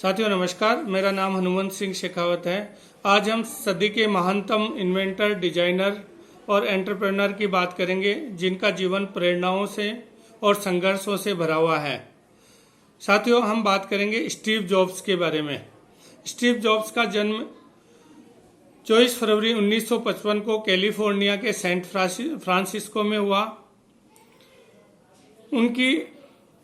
साथियों नमस्कार, मेरा नाम हनुमंत सिंह शेखावत है। आज हम सदी के महानतम इन्वेंटर, डिजाइनर और एंटरप्रेन्योर की बात करेंगे, जिनका जीवन प्रेरणाओं से और संघर्षों से भरा हुआ है। साथियों, हम बात करेंगे स्टीव जॉब्स के बारे में। स्टीव जॉब्स का जन्म 24 फरवरी 1955 को कैलिफोर्निया के सेंट फ्रांसिस्को में हुआ।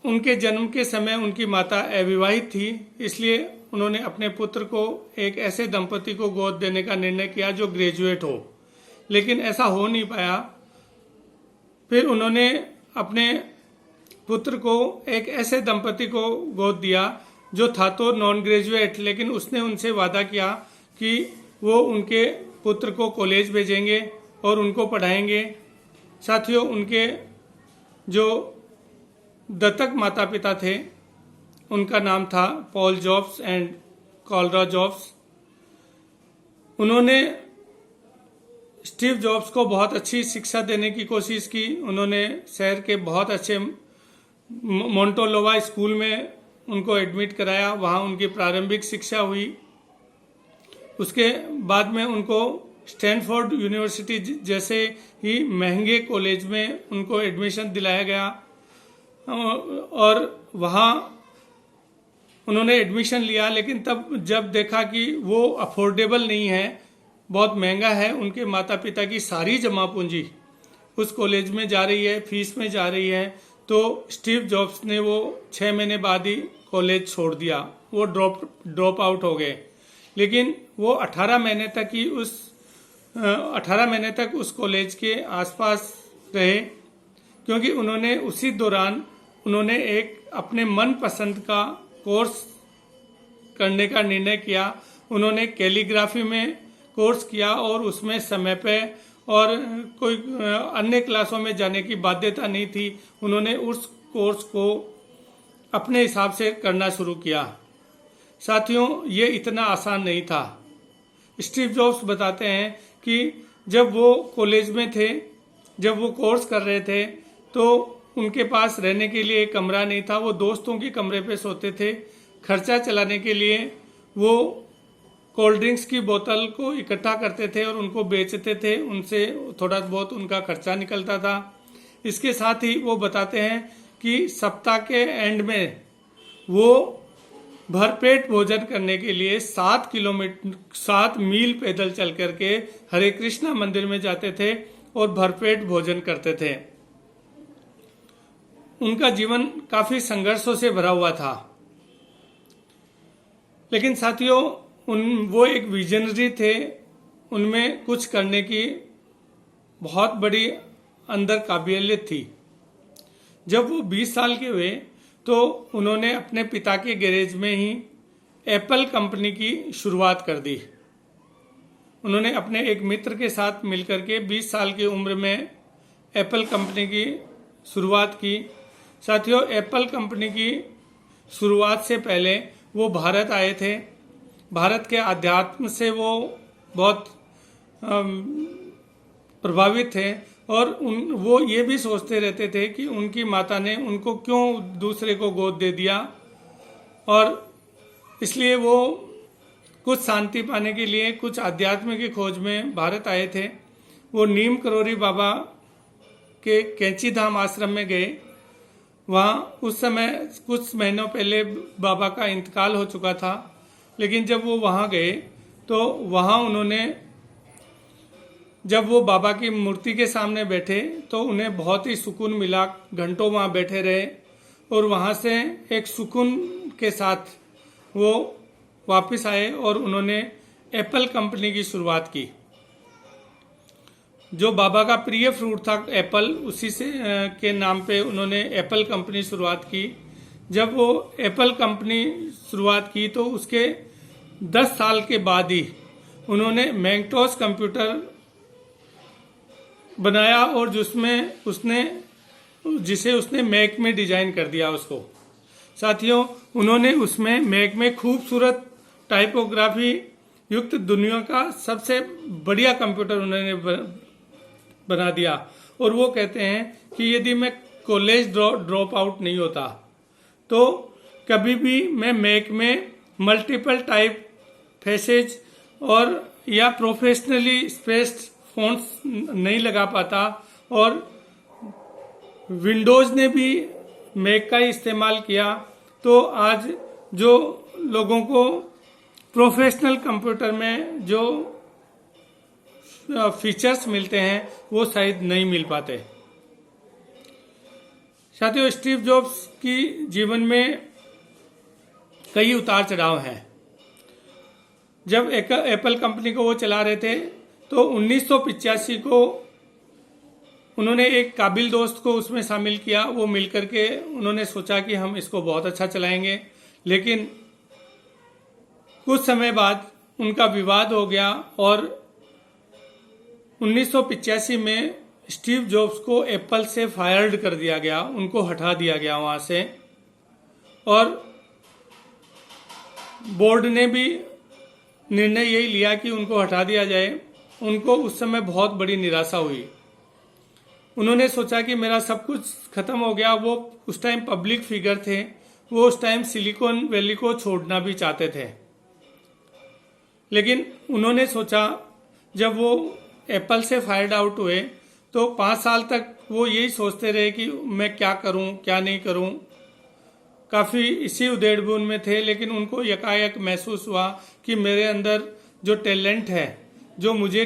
उनके जन्म के समय उनकी माता अविवाहित थी, इसलिए उन्होंने अपने पुत्र को एक ऐसे दंपति को गोद देने का निर्णय किया जो ग्रेजुएट हो, लेकिन ऐसा हो नहीं पाया। फिर उन्होंने अपने पुत्र को एक ऐसे दंपति को गोद दिया जो था तो नॉन ग्रेजुएट, लेकिन उसने उनसे वादा किया कि वो उनके पुत्र को कॉलेज भेजेंगे और उनको पढ़ाएंगे। साथियों, उनके जो दत्तक माता पिता थे उनका नाम था Paul jobs and cholera jobs. उन्होंने स्टीव जॉब्स को बहुत अच्छी शिक्षा देने की कोशिश की। उन्होंने शहर के बहुत अच्छे मोंटोलोवा स्कूल में उनको एडमिट कराया, वहाँ उनकी प्रारंभिक शिक्षा हुई। उसके बाद में उनको स्टैनफोर्ड यूनिवर्सिटी जैसे ही महंगे कॉलेज में उनको एडमिशन दिलाया गया और वहाँ उन्होंने एडमिशन लिया, लेकिन तब जब देखा कि वो अफोर्डेबल नहीं है, बहुत महंगा है, उनके माता पिता की सारी जमा पूंजी उस कॉलेज में जा रही है, फीस में जा रही है, तो स्टीव जॉब्स ने वो 6 महीने बाद ही कॉलेज छोड़ दिया। वो ड्रॉप आउट हो गए, लेकिन वो 18 महीने तक उस कॉलेज के आसपास रहे, क्योंकि उन्होंने उसी दौरान एक अपने मनपसंद का कोर्स करने का निर्णय किया। उन्होंने कैलीग्राफी में कोर्स किया और उसमें समय पे और कोई अन्य क्लासों में जाने की बाध्यता नहीं थी। उन्होंने उस कोर्स को अपने हिसाब से करना शुरू किया। साथियों, ये इतना आसान नहीं था। स्टीव जॉब्स बताते हैं कि जब वो कॉलेज में थे, जब वो कोर्स कर रहे थे, तो उनके पास रहने के लिए एक कमरा नहीं था। वो दोस्तों के कमरे पे सोते थे। खर्चा चलाने के लिए वो कोल्ड ड्रिंक्स की बोतल को इकट्ठा करते थे और उनको बेचते थे, उनसे थोड़ा बहुत उनका खर्चा निकलता था। इसके साथ ही वो बताते हैं कि सप्ताह के एंड में वो भरपेट भोजन करने के लिए 7 मील पैदल चल करके हरे कृष्णा मंदिर में जाते थे और भरपेट भोजन करते थे। उनका जीवन काफी संघर्षों से भरा हुआ था, लेकिन साथियों वो एक विजनरी थे। उनमें कुछ करने की बहुत बड़ी अंदर काबिलियत थी। जब वो 20 साल के हुए तो उन्होंने अपने पिता के गैरेज में ही एप्पल कंपनी की शुरुआत कर दी। उन्होंने अपने एक मित्र के साथ मिलकर के 20 साल की उम्र में एप्पल कंपनी की शुरुआत की। साथियों, एप्पल कंपनी की शुरुआत से पहले वो भारत आए थे। भारत के अध्यात्म से वो बहुत प्रभावित थे और वो ये भी सोचते रहते थे कि उनकी माता ने उनको क्यों दूसरे को गोद दे दिया, और इसलिए वो कुछ शांति पाने के लिए, कुछ अध्यात्म की खोज में भारत आए थे। वो नीम करोरी बाबा के कैंची धाम आश्रम में गए। वहाँ उस समय कुछ महीनों पहले बाबा का इंतकाल हो चुका था, लेकिन जब वो वहाँ गए तो वहाँ उन्होंने, जब वो बाबा की मूर्ति के सामने बैठे तो उन्हें बहुत ही सुकून मिला। घंटों वहाँ बैठे रहे और वहाँ से एक सुकून के साथ वो वापस आए और उन्होंने एप्पल कंपनी की शुरुआत की। जो बाबा का प्रिय फ्रूट था एप्पल, उसी से के नाम पे उन्होंने एप्पल कंपनी शुरुआत की। जब वो एप्पल कंपनी शुरुआत की तो उसके 10 साल के बाद ही उन्होंने मैकिन्टॉश कंप्यूटर बनाया और जिसे उसने मैक में डिजाइन कर दिया उसको। साथियों, उन्होंने उसमें मैक में खूबसूरत टाइपोग्राफी युक्त दुनिया का सबसे बढ़िया कंप्यूटर उन्होंने बना दिया। और वो कहते हैं कि यदि मैं कॉलेज ड्रॉप आउट नहीं होता तो कभी भी मैं मैक में मल्टीपल टाइप फेसेज और या प्रोफेशनली स्पेस्ड फ़ॉन्ट्स नहीं लगा पाता, और विंडोज़ ने भी मैक का ही इस्तेमाल किया, तो आज जो लोगों को प्रोफेशनल कंप्यूटर में जो फीचर्स मिलते हैं वो शायद नहीं मिल पाते। साथियों, स्टीव जॉब्स की जीवन में कई उतार चढ़ाव हैं। जब एप्पल कंपनी को वो चला रहे थे तो 1985 को उन्होंने एक काबिल दोस्त को उसमें शामिल किया। वो मिलकर के उन्होंने सोचा कि हम इसको बहुत अच्छा चलाएंगे, लेकिन कुछ समय बाद उनका विवाद हो गया और 1985 में स्टीव जॉब्स को एप्पल से फायर्ड कर दिया गया, उनको हटा दिया गया वहाँ से, और बोर्ड ने भी निर्णय यही लिया कि उनको हटा दिया जाए। उनको उस समय बहुत बड़ी निराशा हुई। उन्होंने सोचा कि मेरा सब कुछ खत्म हो गया। वो उस टाइम पब्लिक फिगर थे, वो उस टाइम सिलिकॉन वैली को छोड़ना भी चाहते थे, लेकिन उन्होंने सोचा, जब वो एप्पल से फायर्ड आउट हुए तो 5 साल तक वो यही सोचते रहे कि मैं क्या करूं क्या नहीं करूं। काफ़ी इसी उधेड़बुन में थे, लेकिन उनको यकायक महसूस हुआ कि मेरे अंदर जो टैलेंट है, जो मुझे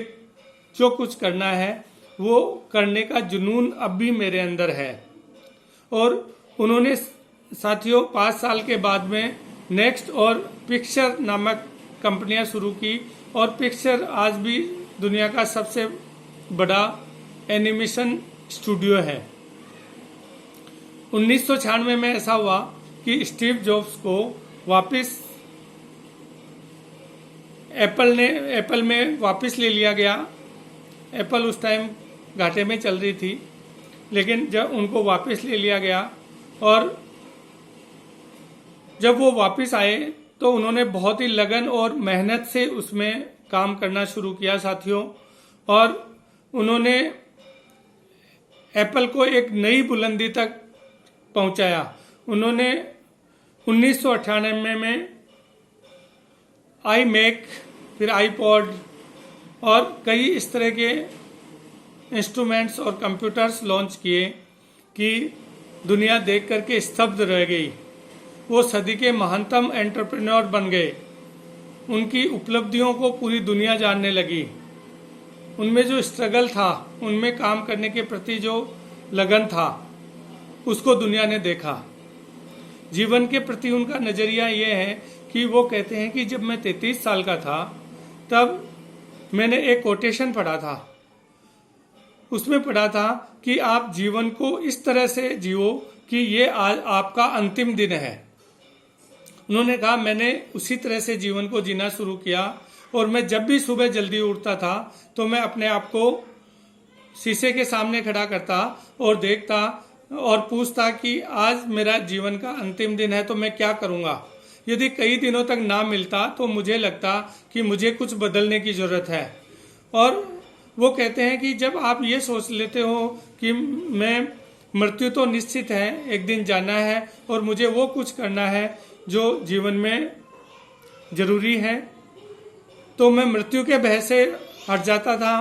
जो कुछ करना है वो करने का जुनून अब भी मेरे अंदर है। और उन्होंने साथियों 5 साल के बाद में नेक्स्ट और पिक्चर नामक कंपनियां शुरू की, और पिक्चर आज भी दुनिया का सबसे बड़ा एनिमेशन स्टूडियो है। 1996 में ऐसा हुआ कि स्टीव जॉब्स को वापस एप्पल में वापस ले लिया गया। एप्पल उस टाइम घाटे में चल रही थी, लेकिन जब उनको वापस ले लिया गया और जब वो वापस आए तो उन्होंने बहुत ही लगन और मेहनत से उसमें काम करना शुरू किया साथियों, और उन्होंने एप्पल को एक नई बुलंदी तक पहुंचाया। उन्होंने 1998 में iMac, फिर iPod और कई इस तरह के इंस्ट्रूमेंट्स और कंप्यूटर्स लॉन्च किए कि दुनिया देख करके स्तब्ध रह गई। वो सदी के महानतम एंटरप्रेन्योर बन गए। उनकी उपलब्धियों को पूरी दुनिया जानने लगी। उनमें जो स्ट्रगल था, उनमें काम करने के प्रति जो लगन था, उसको दुनिया ने देखा। जीवन के प्रति उनका नज़रिया ये है कि वो कहते हैं कि जब मैं 33 साल का था तब मैंने एक कोटेशन पढ़ा था। उसमें पढ़ा था कि आप जीवन को इस तरह से जियो कि ये आज आपका अंतिम दिन है। उन्होंने कहा, मैंने उसी तरह से जीवन को जीना शुरू किया, और मैं जब भी सुबह जल्दी उठता था तो मैं अपने आप को शीशे के सामने खड़ा करता और देखता और पूछता कि आज मेरा जीवन का अंतिम दिन है तो मैं क्या करूँगा। यदि कई दिनों तक ना मिलता तो मुझे लगता कि मुझे कुछ बदलने की ज़रूरत है। और वो कहते हैं कि जब आप ये सोच लेते हो कि मैं मृत्यु तो निश्चित है, एक दिन जाना है और मुझे वो कुछ करना है जो जीवन में ज़रूरी है, तो मैं मृत्यु के भय से हट जाता था।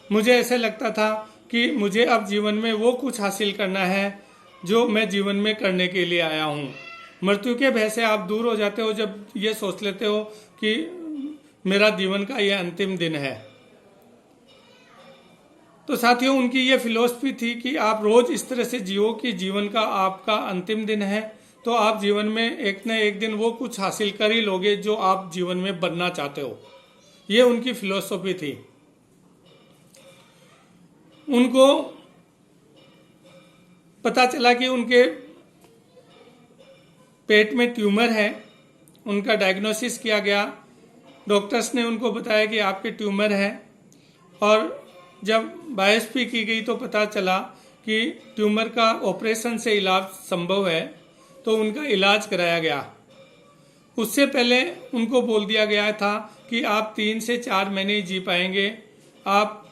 मुझे ऐसे लगता था कि मुझे अब जीवन में वो कुछ हासिल करना है जो मैं जीवन में करने के लिए आया हूँ। मृत्यु के भय से आप दूर हो जाते हो जब ये सोच लेते हो कि मेरा जीवन का ये अंतिम दिन है। तो साथियों, उनकी ये फिलॉसफी थी कि आप रोज इस तरह से जियो कि जीवन का आपका अंतिम दिन है तो आप जीवन में एक न एक दिन वो कुछ हासिल कर ही लोगे जो आप जीवन में बनना चाहते हो। ये उनकी फिलॉसफी थी। उनको पता चला कि उनके पेट में ट्यूमर है। उनका डायग्नोसिस किया गया। डॉक्टर्स ने उनको बताया कि आपके ट्यूमर है, और जब बायोप्सी की गई तो पता चला कि ट्यूमर का ऑपरेशन से इलाज संभव है, तो उनका इलाज कराया गया। उससे पहले उनको बोल दिया गया था कि आप 3 से 4 महीने ही जी पाएंगे, आप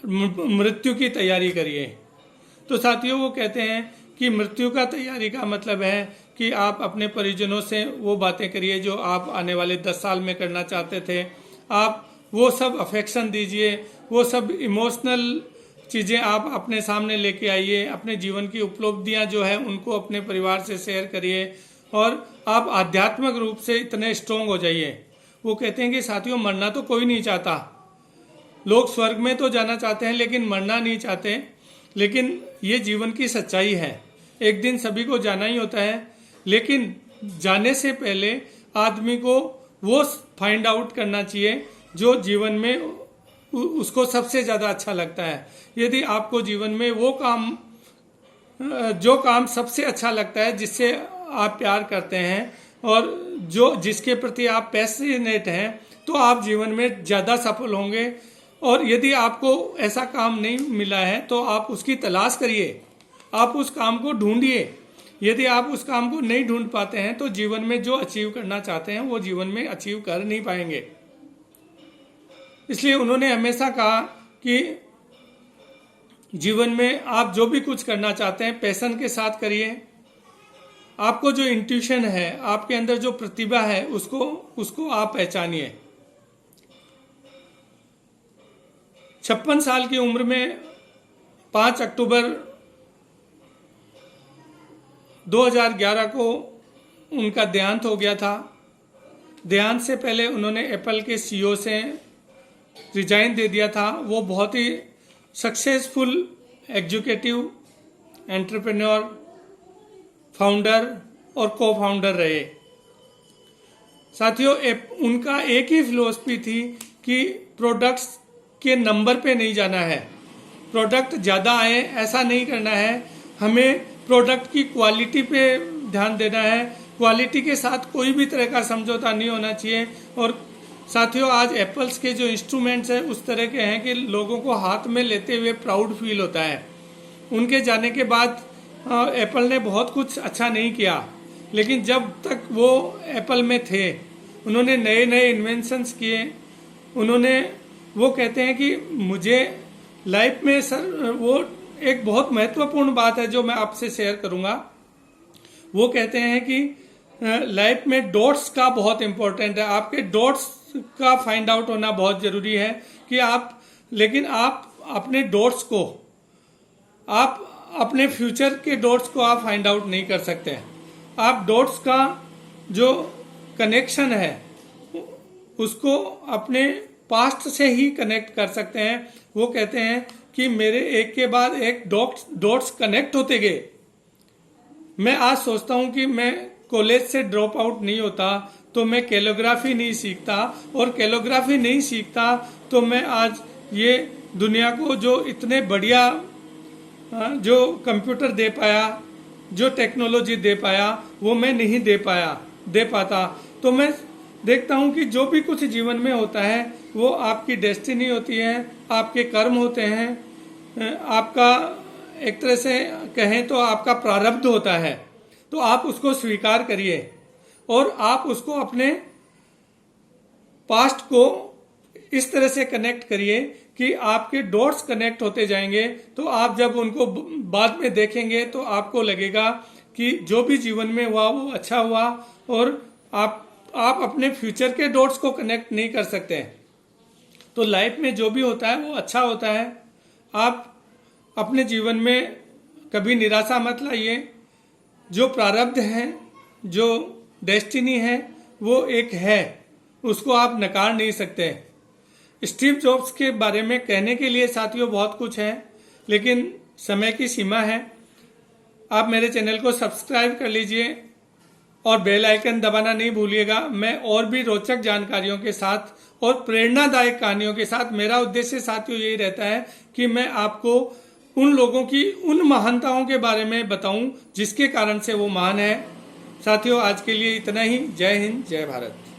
मृत्यु की तैयारी करिए। तो साथियों, वो कहते हैं कि मृत्यु का तैयारी का मतलब है कि आप अपने परिजनों से वो बातें करिए जो आप आने वाले 10 साल में करना चाहते थे। आप वो सब अफेक्शन दीजिए, वो सब इमोशनल चीज़ें आप अपने सामने लेके आइए। अपने जीवन की उपलब्धियां जो है उनको अपने परिवार से शेयर करिए और आप आध्यात्मिक रूप से इतने स्ट्रोंग हो जाइए। वो कहते हैं कि साथियों, मरना तो कोई नहीं चाहता। लोग स्वर्ग में तो जाना चाहते हैं लेकिन मरना नहीं चाहते। लेकिन ये जीवन की सच्चाई है, एक दिन सभी को जाना ही होता है। लेकिन जाने से पहले आदमी को वो फाइंड आउट करना चाहिए जो जीवन में उसको सबसे ज़्यादा अच्छा लगता है। यदि आपको जीवन में वो काम, जो काम सबसे अच्छा लगता है, जिससे आप प्यार करते हैं और जो जिसके प्रति आप पैशनेट हैं, तो आप जीवन में ज़्यादा सफल होंगे। और यदि आपको ऐसा काम नहीं मिला है तो आप उसकी तलाश करिए, आप उस काम को ढूंढिए। यदि आप उस काम को नहीं ढूंढ पाते हैं तो जीवन में जो अचीव करना चाहते हैं वो जीवन में अचीव कर नहीं पाएंगे। इसलिए उन्होंने हमेशा कहा कि जीवन में आप जो भी कुछ करना चाहते हैं पैशन के साथ करिए। आपको जो इंट्यूशन है, आपके अंदर जो प्रतिभा है, उसको आप पहचानिए। 56 साल की उम्र में 5 अक्टूबर 2011 को उनका देहांत हो गया था। देहांत से पहले उन्होंने एप्पल के सीईओ से रिजाइन दे दिया था। वो बहुत ही सक्सेसफुल एग्जीक्यूटिव, एंटरप्रेन्योर, फाउंडर और को फाउंडर रहे। साथियों, उनका एक ही फिलॉसफी थी कि प्रोडक्ट्स के नंबर पे नहीं जाना है, प्रोडक्ट ज़्यादा आए ऐसा नहीं करना है, हमें प्रोडक्ट की क्वालिटी पे ध्यान देना है। क्वालिटी के साथ कोई भी तरह का समझौता नहीं होना चाहिए। और साथियों, आज एप्पल्स के जो इंस्ट्रूमेंट्स हैं उस तरह के हैं कि लोगों को हाथ में लेते हुए प्राउड फील होता है। उनके जाने के बाद एप्पल ने बहुत कुछ अच्छा नहीं किया, लेकिन जब तक वो एप्पल में थे उन्होंने नए नए इन्वेंशंस किए। वो कहते हैं कि मुझे लाइफ में सर, वो एक बहुत महत्वपूर्ण बात है जो मैं आपसे शेयर करूंगा। वो कहते हैं कि लाइफ में डॉट्स का बहुत इंपॉर्टेंट है, आपके डॉट्स का फाइंड आउट होना बहुत जरूरी है कि लेकिन आप अपने डॉट्स को, आप अपने फ्यूचर के डॉट्स को आप फाइंड आउट नहीं कर सकते। आप डॉट्स का जो कनेक्शन है उसको अपने पास्ट से ही कनेक्ट कर सकते हैं। वो कहते हैं कि मेरे एक के बाद एक डॉट्स कनेक्ट होते गए। मैं आज सोचता हूं कि मैं कॉलेज से ड्रॉप आउट नहीं होता तो मैं कैलोग्राफी नहीं सीखता, और कैलोग्राफी नहीं सीखता तो मैं आज ये दुनिया को जो इतने बढ़िया जो कंप्यूटर दे पाया, जो टेक्नोलॉजी दे पाया, वो मैं नहीं दे पाता। तो मैं देखता हूं कि जो भी कुछ जीवन में होता है वो आपकी डेस्टिनी होती है, आपके कर्म होते हैं, आपका एक तरह से कहें तो आपका प्रारब्ध होता है। तो आप उसको स्वीकार करिए और आप उसको अपने पास्ट को इस तरह से कनेक्ट करिए कि आपके डॉट्स कनेक्ट होते जाएंगे। तो आप जब उनको बाद में देखेंगे तो आपको लगेगा कि जो भी जीवन में हुआ वो अच्छा हुआ, और आप अपने फ्यूचर के डॉट्स को कनेक्ट नहीं कर सकते। तो लाइफ में जो भी होता है वो अच्छा होता है। आप अपने जीवन में कभी निराशा मत लाइए। जो प्रारब्ध है, जो डेस्टिनी है, वो एक है, उसको आप नकार नहीं सकते। स्टीव जॉब्स के बारे में कहने के लिए साथियों बहुत कुछ है, लेकिन समय की सीमा है। आप मेरे चैनल को सब्सक्राइब कर लीजिए और बेल आइकन दबाना नहीं भूलिएगा। मैं और भी रोचक जानकारियों के साथ और प्रेरणादायक कहानियों के साथ, मेरा उद्देश्य साथियों यही रहता है कि मैं आपको उन लोगों की, उन महानताओं के बारे में बताऊं जिसके कारण से वो महान है। साथियों, आज के लिए इतना ही। जय हिंद, जय भारत।